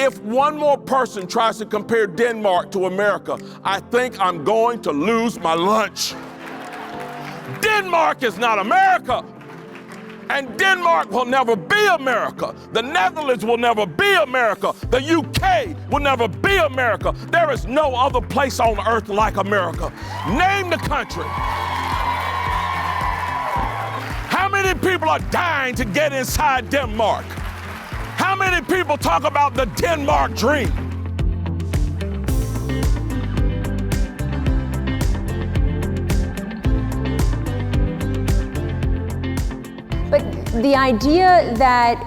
If one more person tries to compare Denmark to America, I think I'm going to lose my lunch. Denmark is not America. And Denmark will never be America. The Netherlands will never be America. The UK will never be America. There is no other place on earth like America. Name the country. How many people are dying to get inside Denmark? How many people talk about the Denmark dream? But the idea that,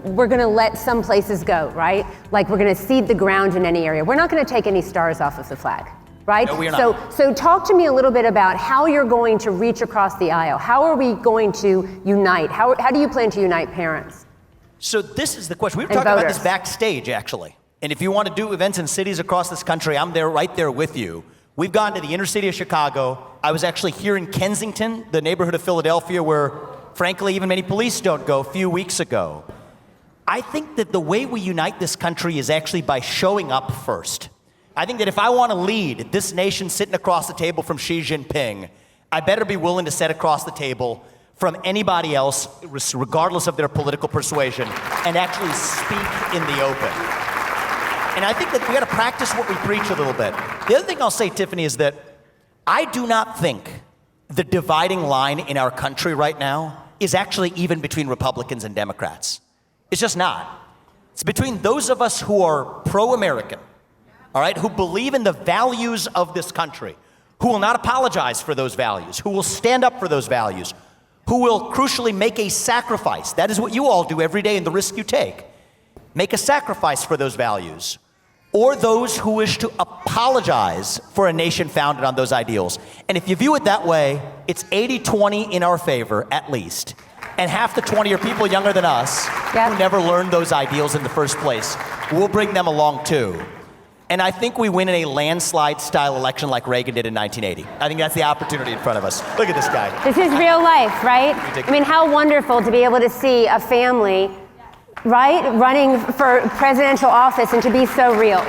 we're going to let some places go, right? Like we're going to cede the ground in any area. We're not going to take any stars off of the flag, right? No, we are not. So talk to me a little bit about how you're going to reach across the aisle. How are we going to unite? How do you plan to unite parents? So this is the question. We were talking about this backstage, actually. And if you want to do events in cities across this country, I'm there, right there with you. We've gone to the inner city of Chicago. I was actually here in Kensington, the neighborhood of Philadelphia, where frankly, even many police don't go, a few weeks ago. I think that the way we unite this country is actually by showing up first. I think that if I want to lead this nation sitting across the table from Xi Jinping, I better be willing to sit across the table from anybody else, regardless of their political persuasion, and actually speak in the open. And I think that we got to practice what we preach a little bit. The other thing I'll say, Tiffany, is that I do not think the dividing line in our country right now is actually even between Republicans and Democrats. It's just not. It's between those of us who are pro-American, all right, who believe in the values of this country, who will not apologize for those values, who will stand up for those values, who will crucially make a sacrifice. That is what you all do every day in the risk you take. Make a sacrifice for those values. Or those who wish to apologize for a nation founded on those ideals. And if you view it that way, it's 80-20 in our favor, at least. And half the 20 are people younger than us who never learned those ideals in the first place. We'll bring them along too. And I think we win in a landslide-style election like Reagan did in 1980. I think that's the opportunity in front of us. Look at this guy. This is real life, right? I mean, how wonderful to be able to see a family, right, running for presidential office and to be so real.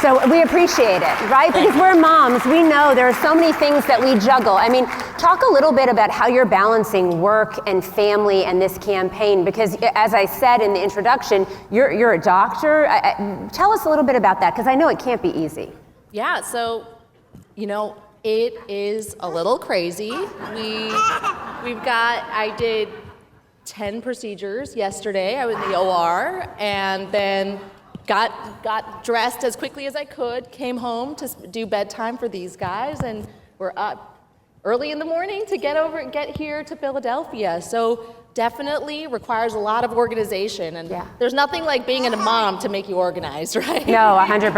So we appreciate it, right? Because we're moms, we know there are so many things that we juggle. I mean, talk a little bit about how you're balancing work and family and this campaign, because as I said in the introduction, you're a doctor. Tell us a little bit about that, because I know it can't be easy. Yeah, so, it is a little crazy. I did 10 procedures yesterday. I was in the OR, and then got dressed as quickly as I could, came home to do bedtime for these guys, and we're up early in the morning to get here to Philadelphia. So definitely requires a lot of organization, and there's nothing like being a mom to make you organized, right? No, 100%.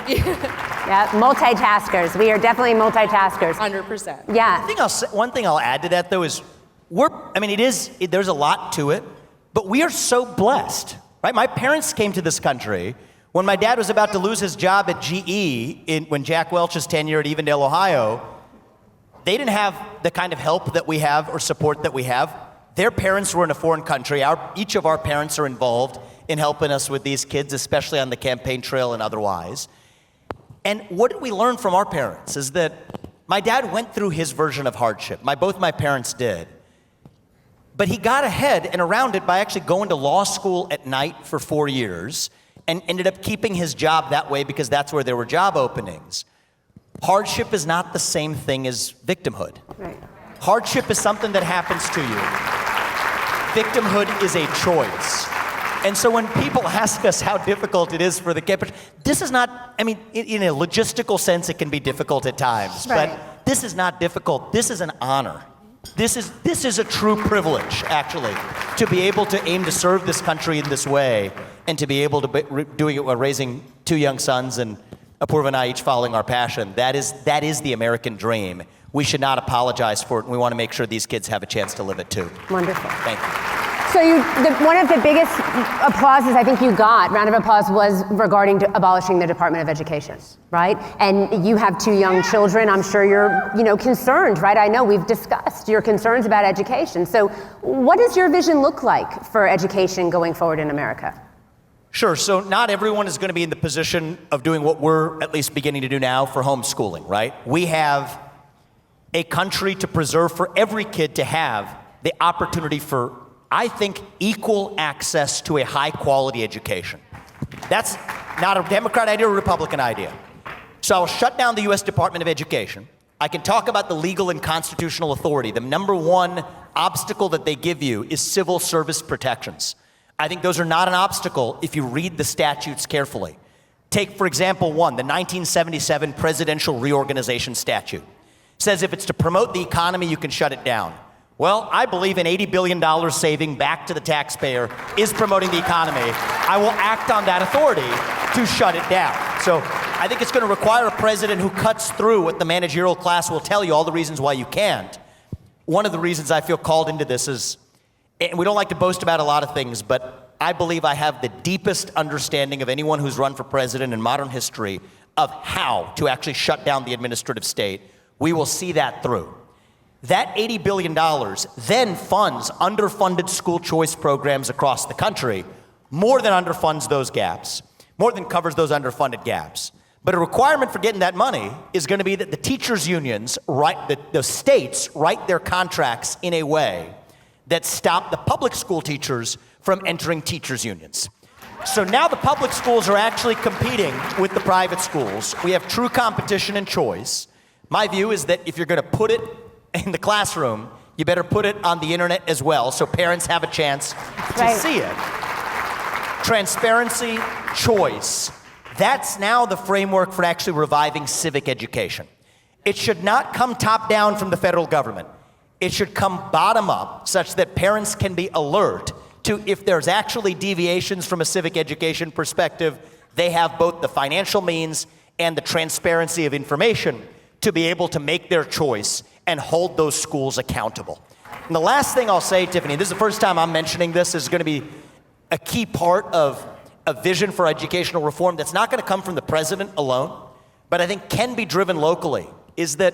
Yeah, multitaskers. We are definitely multitaskers. 100%. Yeah. One thing I'll add to that, though, is there's a lot to it, but we are so blessed, right? My parents came to this country when my dad was about to lose his job at GE when Jack Welch's tenure at Evendale, Ohio. They didn't have the kind of help that we have or support that we have. Their parents were in a foreign country. Each of our parents are involved in helping us with these kids, especially on the campaign trail and otherwise. And what did we learn from our parents is that my dad went through his version of hardship. Both my parents did. But he got ahead and around it by actually going to law school at night for 4 years and ended up keeping his job that way because that's where there were job openings. Hardship is not the same thing as victimhood. Right. Hardship is something that happens to you. Victimhood is a choice. And so when people ask us how difficult it is for the campus, this is not, in a logistical sense, it can be difficult at times, right. But this is not difficult. This is an honor. This is a true privilege, actually, to be able to aim to serve this country in this way and to be able to be doing it while raising 2 young sons and Apoorva and I each following our passion. That is the American dream. We should not apologize for it, and we want to make sure these kids have a chance to live it too. Wonderful. Thank you. So one of the biggest applauses I think you got, round of applause, was regarding abolishing the Department of Education, right? And you have 2 young children. I'm sure you're, concerned, right? I know we've discussed your concerns about education. So what does your vision look like for education going forward in America? Sure, so not everyone is going to be in the position of doing what we're at least beginning to do now for homeschooling, right? We have a country to preserve for every kid to have the opportunity for, I think, equal access to a high quality education. That's not a Democrat idea or a Republican idea. So I'll shut down the US Department of Education. I can talk about the legal and constitutional authority. The number one obstacle that they give you is civil service protections. I think those are not an obstacle if you read the statutes carefully. Take, for example, one, the 1977 Presidential Reorganization Statute. Says if it's to promote the economy, you can shut it down. Well, I believe an $80 billion saving back to the taxpayer is promoting the economy. I will act on that authority to shut it down. So I think it's going to require a president who cuts through what the managerial class will tell you, all the reasons why you can't. One of the reasons I feel called into this is, and we don't like to boast about a lot of things, but I believe I have the deepest understanding of anyone who's run for president in modern history of how to actually shut down the administrative state. We will see that through. That $80 billion then funds underfunded school choice programs across the country, more than underfunds those gaps, more than covers those underfunded gaps. But a requirement for getting that money is going to be that the teachers' unions, the states write their contracts in a way that stop the public school teachers from entering teachers' unions. So now the public schools are actually competing with the private schools. We have true competition and choice. My view is that if you're going to put it in the classroom, you better put it on the internet as well so parents have a chance to see it. Transparency, choice. That's now the framework for actually reviving civic education. It should not come top down from the federal government. It should come bottom up such that parents can be alert to if there's actually deviations from a civic education perspective, they have both the financial means and the transparency of information to be able to make their choice and hold those schools accountable. And the last thing I'll say, Tiffany, this is the first time I'm mentioning this, is going to be a key part of a vision for educational reform that's not going to come from the president alone, but I think can be driven locally, is that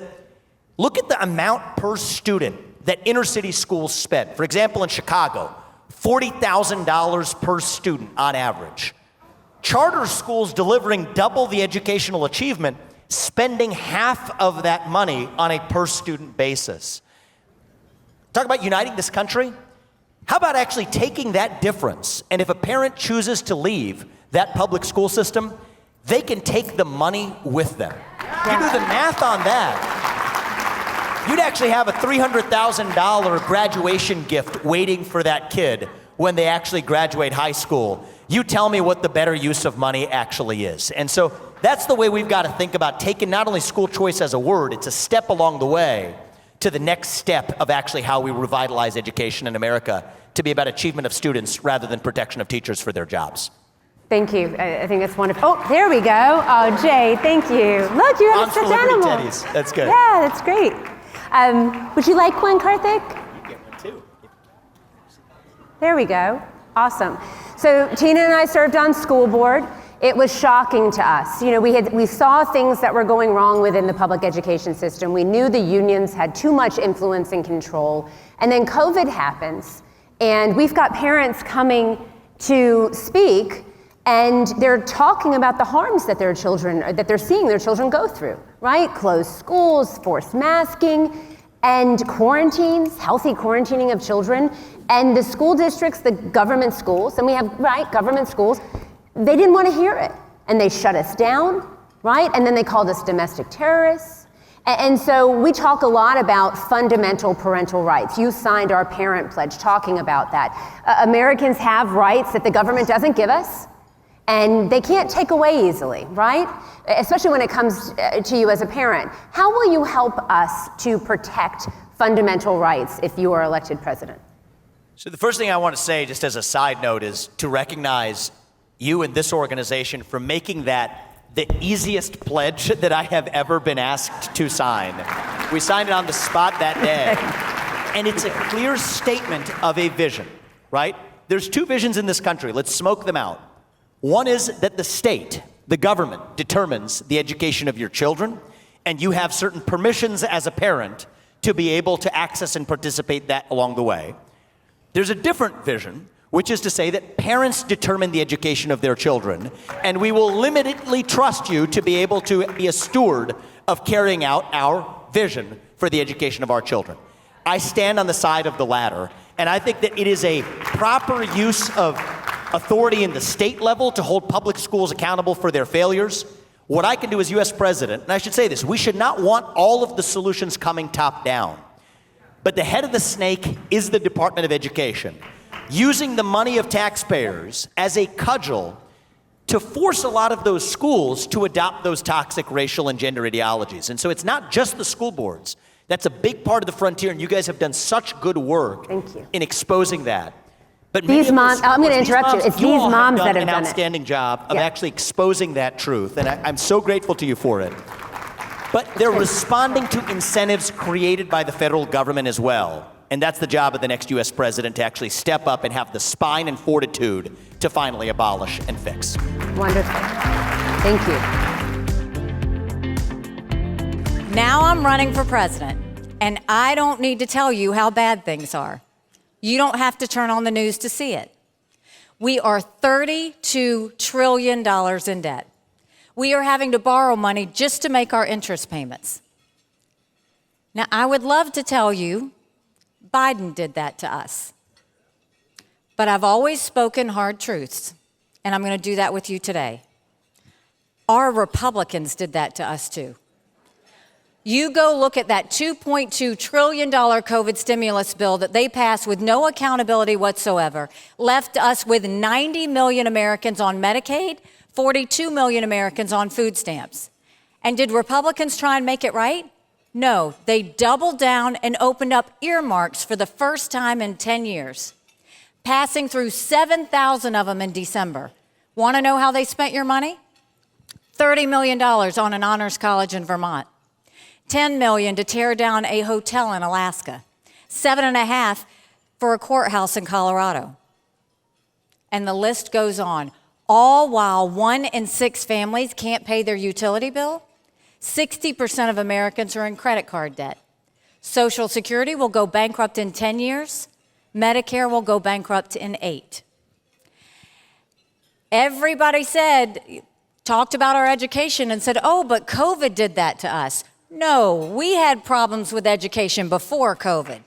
look at the amount per student that inner city schools spend. For example, in Chicago, $40,000 per student on average. Charter schools delivering double the educational achievement, spending half of that money on a per student basis. Talk about uniting this country. How about actually taking that difference, and if a parent chooses to leave that public school system, they can take the money with them. You do the math on that, you'd actually have a $300,000 graduation gift waiting for that kid when they actually graduate high school. You tell me what the better use of money actually is. And so that's the way we've got to think about taking not only school choice as a word, it's a step along the way to the next step of actually how we revitalize education in America to be about achievement of students rather than protection of teachers for their jobs. Thank you. I think that's wonderful. Oh, there we go. Oh, Jay, thank you. Look, you have a stuffed animal. Teddies. That's good. Yeah, that's great. Would you like one, Karthik? You get one too. There we go. Awesome. So Tina and I served on school board. It was shocking to us. You know, we saw things that were going wrong within the public education system. We knew the unions had too much influence and control. And then COVID happens, and we've got parents coming to speak, and they're talking about the harms that they're seeing their children go through, right? Closed schools, forced masking, and quarantines, healthy quarantining of children. And the school districts, the government schools, and we have, government schools, they didn't want to hear it. And they shut us down, right? And then they called us domestic terrorists. And so we talk a lot about fundamental parental rights. You signed our parent pledge talking about that. Americans have rights that the government doesn't give us, and they can't take away easily, right? Especially when it comes to you as a parent. How will you help us to protect fundamental rights if you are elected president? So the first thing I want to say, just as a side note, is to recognize you and this organization for making that the easiest pledge that I have ever been asked to sign. We signed it on the spot that day. And it's a clear statement of a vision, right? There's two visions in this country. Let's smoke them out. One is that the state, the government, determines the education of your children, and you have certain permissions as a parent to be able to access and participate that along the way. There's a different vision which is to say that parents determine the education of their children, and we will limitedly trust you to be able to be a steward of carrying out our vision for the education of our children. I stand on the side of the latter, and I think that it is a proper use of authority in the state level to hold public schools accountable for their failures. What I can do as US president, and I should say this, we should not want all of the solutions coming top down. But the head of the snake is the Department of Education, using the money of taxpayers as a cudgel to force a lot of those schools to adopt those toxic racial and gender ideologies. And so it's not just the school boards. That's a big part of the frontier, and you guys have done such good work in exposing that. But these moms, I'm going to interrupt you. It's these moms that have done an outstanding job of actually exposing that truth, and I'm so grateful to you for it. But they're responding to incentives created by the federal government as well. And that's the job of the next US president, to actually step up and have the spine and fortitude to finally abolish and fix. Wonderful. Thank you. Now I'm running for president, and I don't need to tell you how bad things are. You don't have to turn on the news to see it. We are $32 trillion in debt. We are having to borrow money just to make our interest payments. Now, I would love to tell you Biden did that to us. But I've always spoken hard truths, and I'm going to do that with you today. Our Republicans did that to us too. You go look at that $2.2 trillion COVID stimulus bill that they passed with no accountability whatsoever, left us with 90 million Americans on Medicaid, 42 million Americans on food stamps. And did Republicans try and make it right? No, they doubled down and opened up earmarks for the first time in 10 years, passing through 7,000 of them in December. Want to know how they spent your money? $30 million on an honors college in Vermont. $10 million to tear down a hotel in Alaska, $7.5 million for a courthouse in Colorado. And the list goes on. All while 1 in 6 families can't pay their utility bill, 60% of Americans are in credit card debt. Social Security will go bankrupt in 10 years. Medicare will go bankrupt in 8. Everybody talked about our education and said, oh, but COVID did that to us. No, we had problems with education before COVID.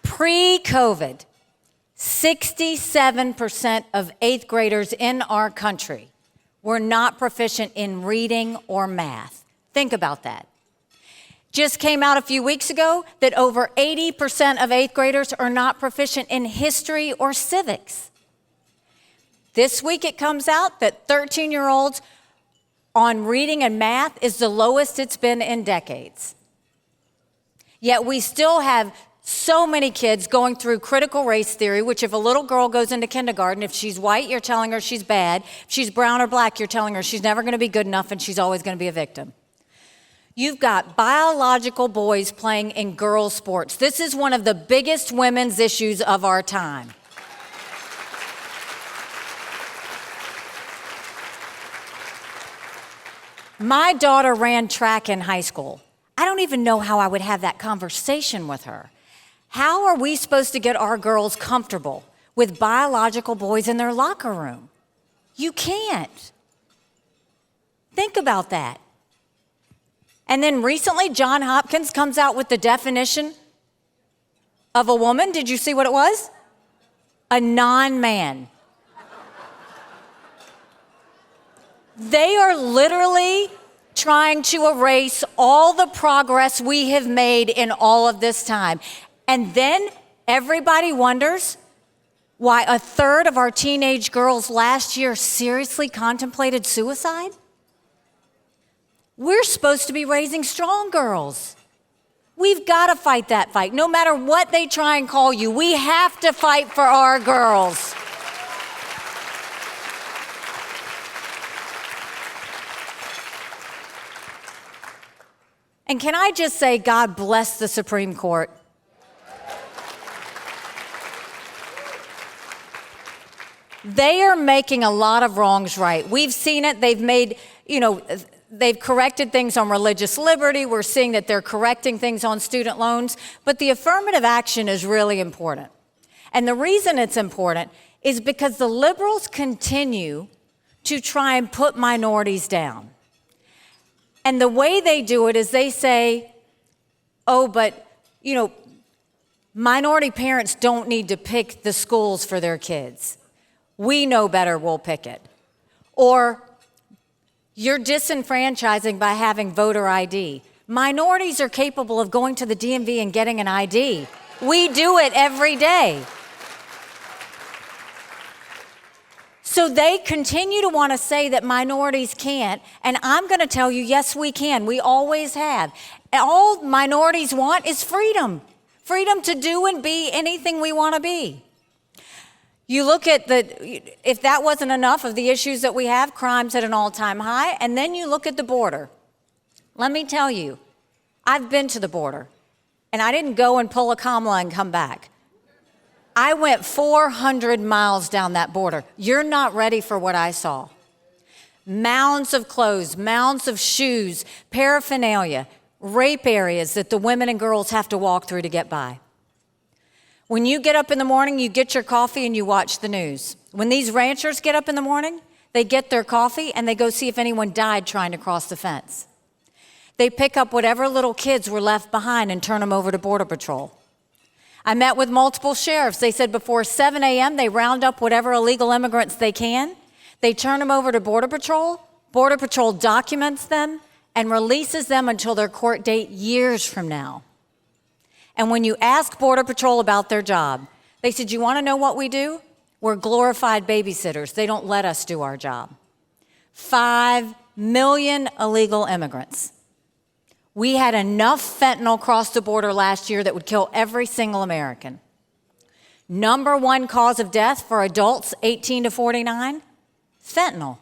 Pre-COVID, 67% of 8th graders in our country were not proficient in reading or math. Think about that. Just came out a few weeks ago that over 80% of 8th graders are not proficient in history or civics. This week it comes out that 13-year-olds on reading and math is the lowest it's been in decades. Yet we still have so many kids going through critical race theory, which if a little girl goes into kindergarten, if she's white, you're telling her she's bad. If she's brown or black, you're telling her she's never going to be good enough and she's always going to be a victim. You've got biological boys playing in girls' sports. This is one of the biggest women's issues of our time. My daughter ran track in high school. I don't even know how I would have that conversation with her. How are we supposed to get our girls comfortable with biological boys in their locker room? You can't. Think about that. And then recently, Johns Hopkins comes out with the definition of a woman. Did you see what it was? A non-man. They are literally trying to erase all the progress we have made in all of this time. And then everybody wonders why a third of our teenage girls last year seriously contemplated suicide? We're supposed to be raising strong girls. We've got to fight that fight. No matter what they try and call you, we have to fight for our girls. And can I just say, God bless the Supreme Court. They are making a lot of wrongs right. We've seen it. They've made, they've corrected things on religious liberty. We're seeing that they're correcting things on student loans. But the affirmative action is really important. And the reason it's important is because the liberals continue to try and put minorities down. And the way they do it is they say, oh, but, you know, minority parents don't need to pick the schools for their kids. We know better, we'll pick it. Or you're disenfranchising by having voter ID. Minorities are capable of going to the DMV and getting an ID. We do it every day. So they continue to want to say that minorities can't, and I'm going to tell you, yes, we can. We always have. All minorities want is freedom. Freedom to do and be anything we want to be. You look at if that wasn't enough of the issues that we have, crime's at an all-time high, and then you look at the border. Let me tell you, I've been to the border, and I didn't go and pull a Kamala and come back. I went 400 miles down that border. You're not ready for what I saw. Mounds of clothes, mounds of shoes, paraphernalia, rape areas that the women and girls have to walk through to get by. When you get up in the morning, you get your coffee and you watch the news. When these ranchers get up in the morning, they get their coffee and they go see if anyone died trying to cross the fence. They pick up whatever little kids were left behind and turn them over to Border Patrol. I met with multiple sheriffs. They said before 7 a.m., they round up whatever illegal immigrants they can. They turn them over to Border Patrol. Border Patrol documents them and releases them until their court date years from now. And when you ask Border Patrol about their job, they said, you want to know what we do? We're glorified babysitters. They don't let us do our job. 5 million illegal immigrants. We had enough fentanyl cross the border last year that would kill every single American. Number one cause of death for adults 18 to 49, fentanyl.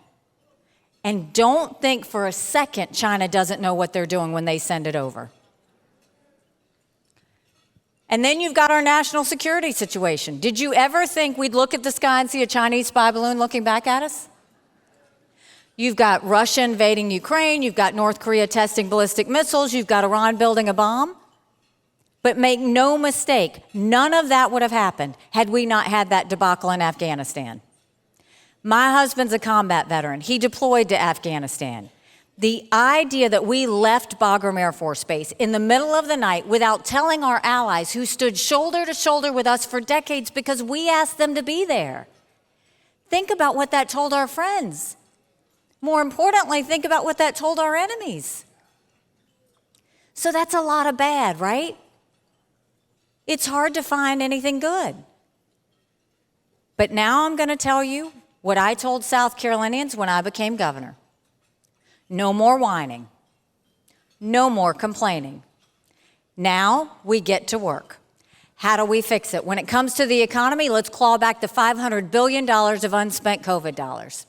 And don't think for a second China doesn't know what they're doing when they send it over. And then you've got our national security situation. Did you ever think we'd look at the sky and see a Chinese spy balloon looking back at us? You've got Russia invading Ukraine, you've got North Korea testing ballistic missiles, you've got Iran building a bomb. But make no mistake, none of that would have happened had we not had that debacle in Afghanistan. My husband's a combat veteran. He deployed to Afghanistan. The idea that we left Bagram Air Force Base in the middle of the night without telling our allies who stood shoulder to shoulder with us for decades because we asked them to be there. Think about what that told our friends. More importantly, think about what that told our enemies. So that's a lot of bad, right? It's hard to find anything good. But now I'm going to tell you what I told South Carolinians when I became governor. No more whining. No more complaining. Now we get to work. How do we fix it? When it comes to the economy, let's claw back the $500 billion of unspent COVID dollars.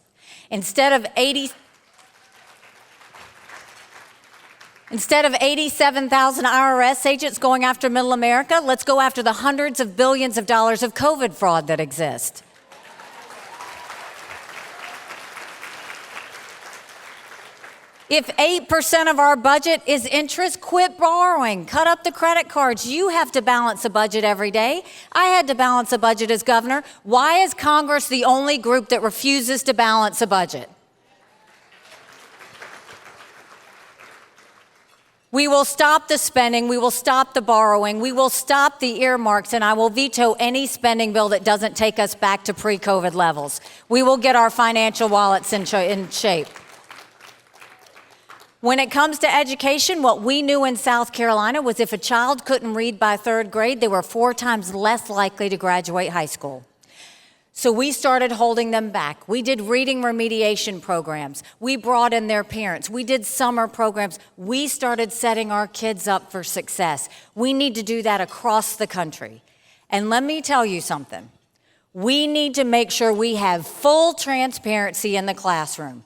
Instead of 87,000 IRS agents going after middle America, let's go after the hundreds of billions of dollars of COVID fraud that exist. If 8% of our budget is interest, quit borrowing. Cut up the credit cards. You have to balance a budget every day. I had to balance a budget as governor. Why is Congress the only group that refuses to balance a budget? We will stop the spending. We will stop the borrowing. We will stop the earmarks, and I will veto any spending bill that doesn't take us back to pre-COVID levels. We will get our financial wallets in shape. When it comes to education, what we knew in South Carolina was if a child couldn't read by 3rd grade, they were 4 times less likely to graduate high school. So we started holding them back. We did reading remediation programs. We brought in their parents. We did summer programs. We started setting our kids up for success. We need to do that across the country. And let me tell you something. We need to make sure we have full transparency in the classroom.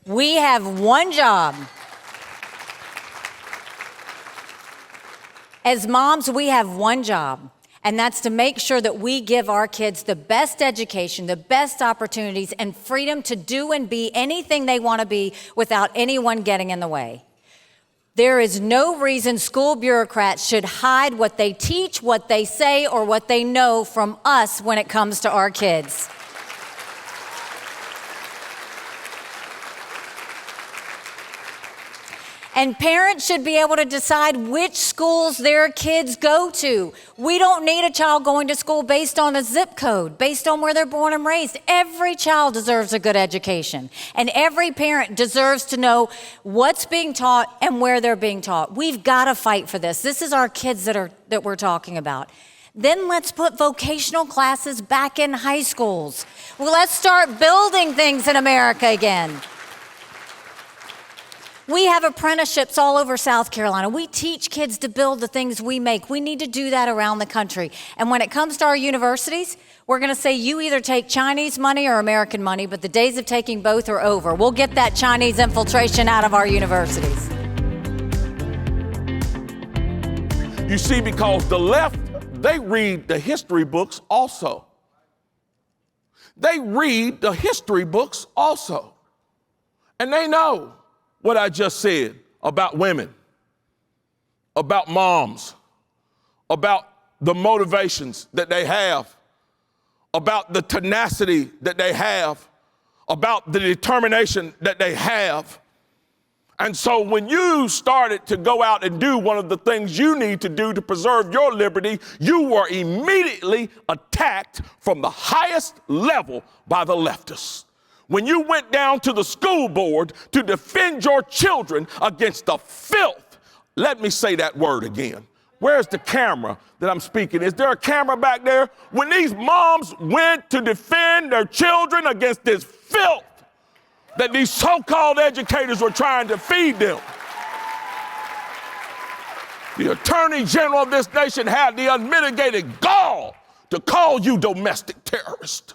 We have one job. As moms, we have one job, And that's to make sure that we give our kids the best education, the best opportunities, and freedom to do and be anything they want to be without anyone getting in the way. There is no reason school bureaucrats should hide what they teach, what they say, or what they know from us when it comes to our kids. And parents should be able to decide which schools their kids go to. We don't need a child going to school based on a zip code, based on where they're born and raised. Every child deserves a good education. And every parent deserves to know what's being taught and where they're being taught. We've got to fight for this. This is our kids that we're talking about. Then let's put vocational classes back in high schools. Well, let's start building things in America again. We have apprenticeships all over South Carolina. We teach kids to build the things we make. We need to do that around the country. And when it comes to our universities, we're going to say you either take Chinese money or American money, but the days of taking both are over. We'll get that Chinese infiltration out of our universities. You see, because the left, they read the history books also. They read the history books also. And they know what I just said about women, about moms, about the motivations that they have, about the tenacity that they have, about the determination that they have. And so when you started to go out and do one of the things you need to do to preserve your liberty, you were immediately attacked from the highest level by the leftists. When you went down to the school board to defend your children against the filth, let me say that word again. Where's the camera that I'm speaking? Is there a camera back there? When these moms went to defend their children against this filth that these so-called educators were trying to feed them, the Attorney General of this nation had the unmitigated gall to call you domestic terrorist.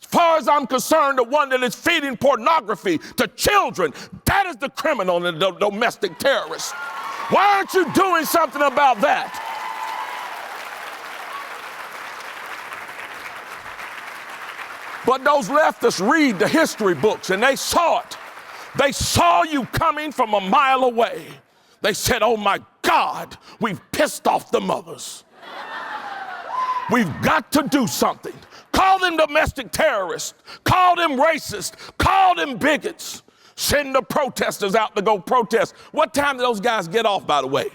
As far as I'm concerned, the one that is feeding pornography to children, that is the criminal and the domestic terrorist. Why aren't you doing something about that? But those leftists read the history books and they saw it. They saw you coming from a mile away. They said, oh my God, we've pissed off the mothers. We've got to do something. Call them domestic terrorists, call them racist, call them bigots. Send the protesters out to go protest. What time do those guys get off, by the way?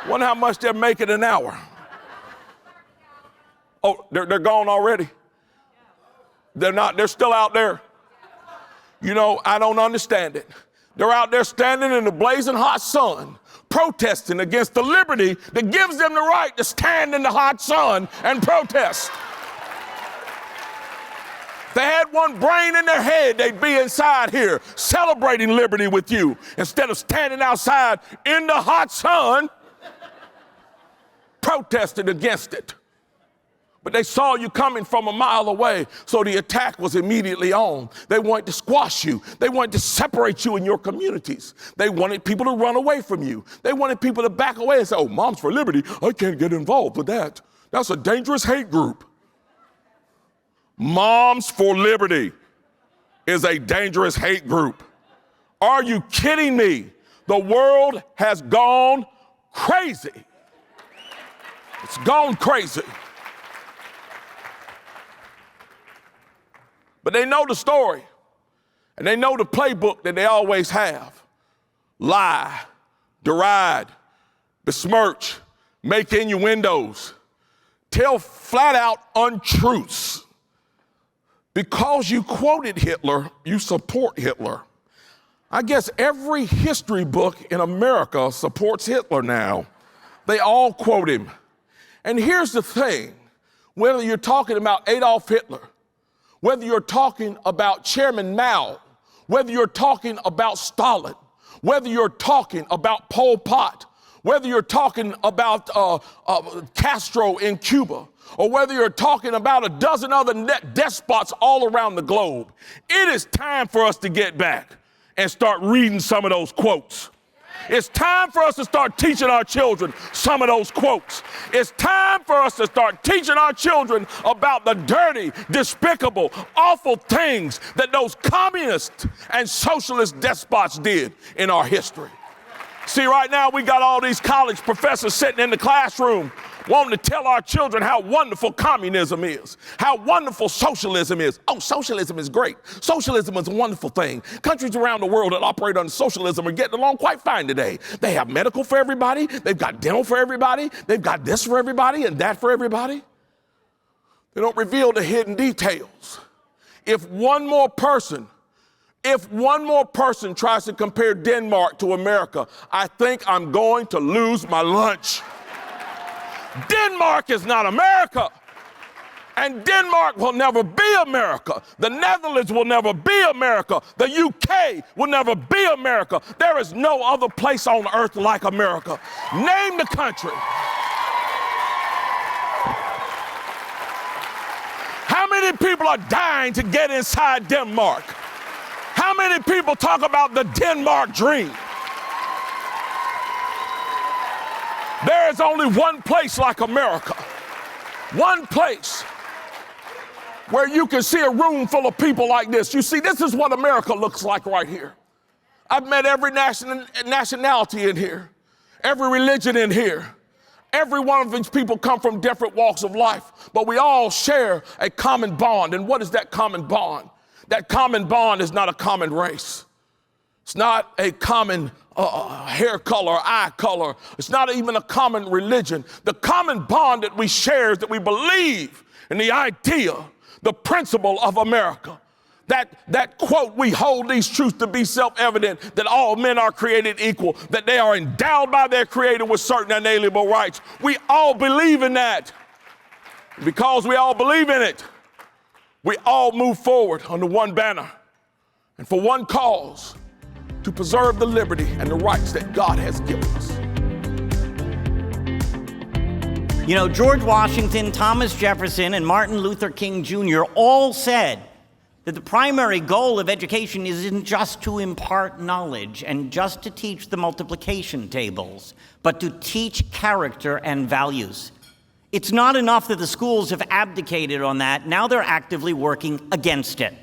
Wonder how much they're making an hour. Oh, they're gone already? They're not, they're still out there. You know, I don't understand it. They're out there standing in the blazing hot sun, protesting against the liberty that gives them the right to stand in the hot sun and protest. If they had one brain in their head, they'd be inside here celebrating liberty with you instead of standing outside in the hot sun protesting against it. But they saw you coming from a mile away, so the attack was immediately on. They wanted to squash you. They wanted to separate you in your communities. They wanted people to run away from you. They wanted people to back away and say, oh, Moms for Liberty, I can't get involved with that. That's a dangerous hate group. Moms for Liberty is a dangerous hate group. Are you kidding me? The world has gone crazy. It's gone crazy. But they know the story, and they know the playbook that they always have. Lie, deride, besmirch, make innuendos, tell flat out untruths. Because you quoted Hitler, you support Hitler. I guess every history book in America supports Hitler now. They all quote him. And here's the thing, whether you're talking about Adolf Hitler, whether you're talking about Chairman Mao, whether you're talking about Stalin, whether you're talking about Pol Pot, whether you're talking about Castro in Cuba, or whether you're talking about a dozen other despots all around the globe, it is time for us to get back and start reading some of those quotes. It's time for us to start teaching our children some of those quotes. It's time for us to start teaching our children about the dirty, despicable, awful things that those communist and socialist despots did in our history. See, right now we got all these college professors sitting in the classroom wanting to tell our children how wonderful communism is, how wonderful socialism is. Oh, socialism is great. Socialism is a wonderful thing. Countries around the world that operate under socialism are getting along quite fine today. They have medical for everybody. They've got dental for everybody. They've got this for everybody and that for everybody. They don't reveal the hidden details. If one more person tries to compare Denmark to America, I think I'm going to lose my lunch. Denmark is not America, and Denmark will never be America. The Netherlands will never be America. The UK will never be America. There is no other place on earth like America. Name the country. How many people are dying to get inside Denmark? How many people talk about the Denmark dream? There is only one place like America. One place where you can see a room full of people like this. You see, this is what America looks like right here. I've met every nationality in here, every religion in here. Every one of these people come from different walks of life, but we all share a common bond. And what is that common bond? That common bond is not a common race. It's not a common hair color, eye color. It's not even a common religion. The common bond that we share is that we believe in the idea, the principle of America. That quote, we hold these truths to be self-evident, that all men are created equal, that they are endowed by their Creator with certain unalienable rights. We all believe in that. Because we all believe in it, we all move forward under one banner and for one cause, to preserve the liberty and the rights that God has given us. You know, George Washington, Thomas Jefferson, and Martin Luther King Jr. all said that the primary goal of education isn't just to impart knowledge and just to teach the multiplication tables, but to teach character and values. It's not enough that the schools have abdicated on that. Now they're actively working against it.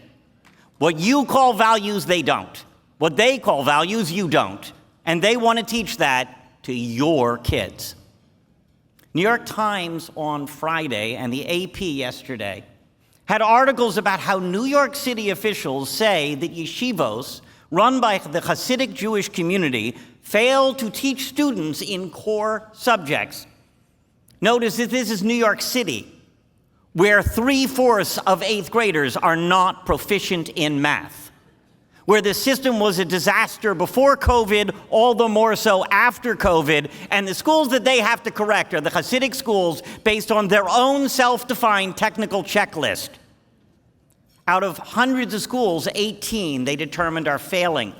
What you call values, they don't. What they call values, you don't. And they want to teach that to your kids. New York Times on Friday and the AP yesterday had articles about how New York City officials say that yeshivos run by the Hasidic Jewish community fail to teach students in core subjects. Notice that this is New York City, where 3/4 of 8th graders are not proficient in math, where the system was a disaster before COVID, all the more so after COVID, and the schools that they have to correct are the Hasidic schools based on their own self-defined technical checklist. Out of hundreds of schools, 18 they determined are failing.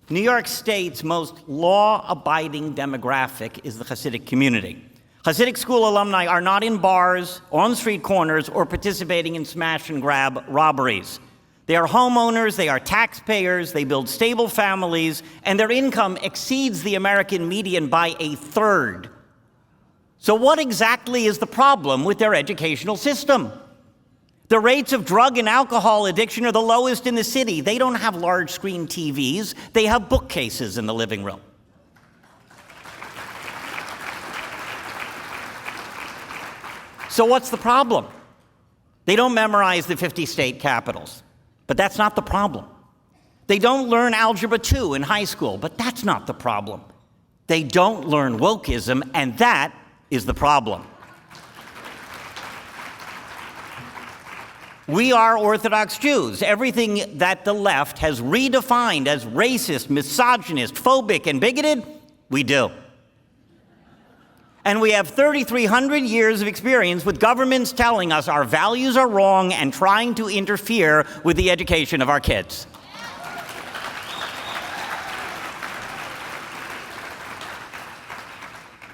New York State's most law-abiding demographic is the Hasidic community. Hasidic school alumni are not in bars, on street corners, or participating in smash-and-grab robberies. They are homeowners, they are taxpayers, they build stable families, and their income exceeds the American median by 1/3. So what exactly is the problem with their educational system? The rates of drug and alcohol addiction are the lowest in the city. They don't have large screen TVs, they have bookcases in the living room. So what's the problem? They don't memorize the 50 state capitals. But that's not the problem. They don't learn Algebra 2 in high school, but that's not the problem. They don't learn wokeism, and that is the problem. We are Orthodox Jews. Everything that the left has redefined as racist, misogynist, phobic, and bigoted, we do. And we have 3,300 years of experience with governments telling us our values are wrong and trying to interfere with the education of our kids.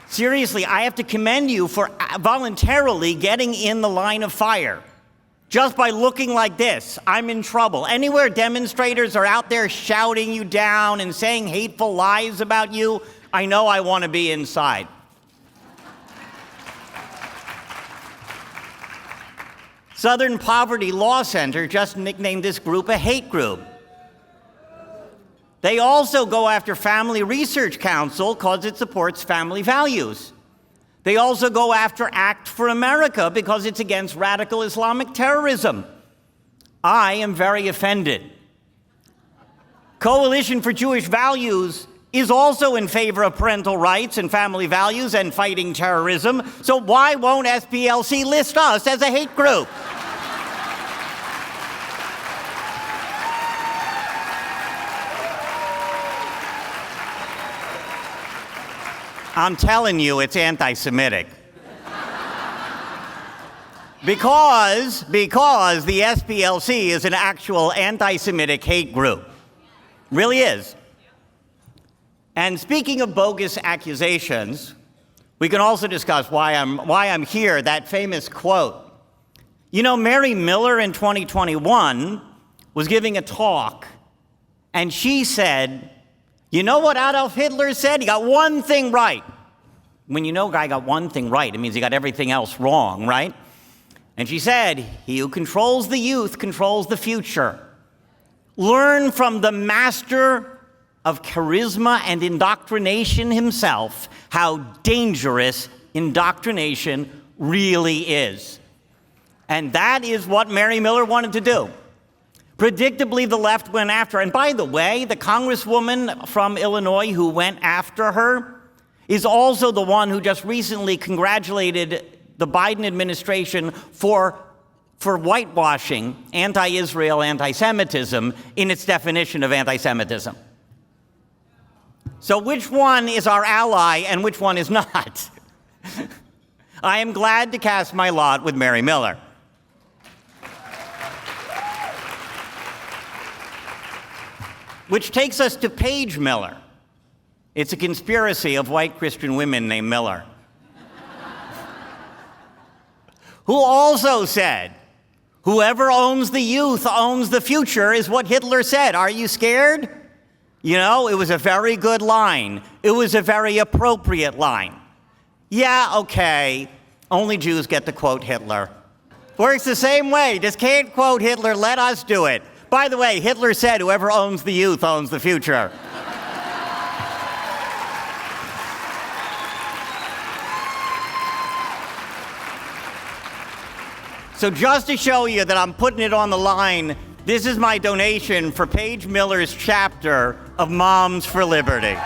Seriously, I have to commend you for voluntarily getting in the line of fire. just by looking like this, I'm in trouble. Anywhere demonstrators are out there shouting you down and saying hateful lies about you, I know I want to be inside. Southern Poverty Law Center just nicknamed this group a hate group. They also go after Family Research Council because it supports family values. They also go after Act for America because it's against radical Islamic terrorism. I am very offended. Coalition for Jewish Values is also in favor of parental rights and family values and fighting terrorism, so why won't SPLC list us as a hate group? I'm telling you, it's anti-Semitic. Because the SPLC is an actual anti-Semitic hate group. Really is. And speaking of bogus accusations, we can also discuss why I'm here, that famous quote. You know, Mary Miller in 2021 was giving a talk, and she said, you know what Adolf Hitler said? He got one thing right. When you know a guy got one thing right, it means he got everything else wrong, right? And she said, he who controls the youth controls the future. Learn from the master of charisma and indoctrination himself how dangerous indoctrination really is. And that is what Mary Miller wanted to do. Predictably, the left went after her. And by the way, the congresswoman from Illinois who went after her is also the one who just recently congratulated the Biden administration for whitewashing anti-Israel anti-Semitism in its definition of anti-Semitism. So which one is our ally and which one is not? I am glad to cast my lot with Mary Miller. Which takes us to Paige Miller. It's a conspiracy of white Christian women named Miller. Who also said, whoever owns the youth owns the future is what Hitler said. Are you scared? You know, it was a very good line. It was a very appropriate line. Yeah, okay, only Jews get to quote Hitler. Works the same way. Just can't quote Hitler, let us do it. By the way, Hitler said whoever owns the youth owns the future. So just to show you that I'm putting it on the line, this is my donation for Paige Miller's chapter of Moms for Liberty.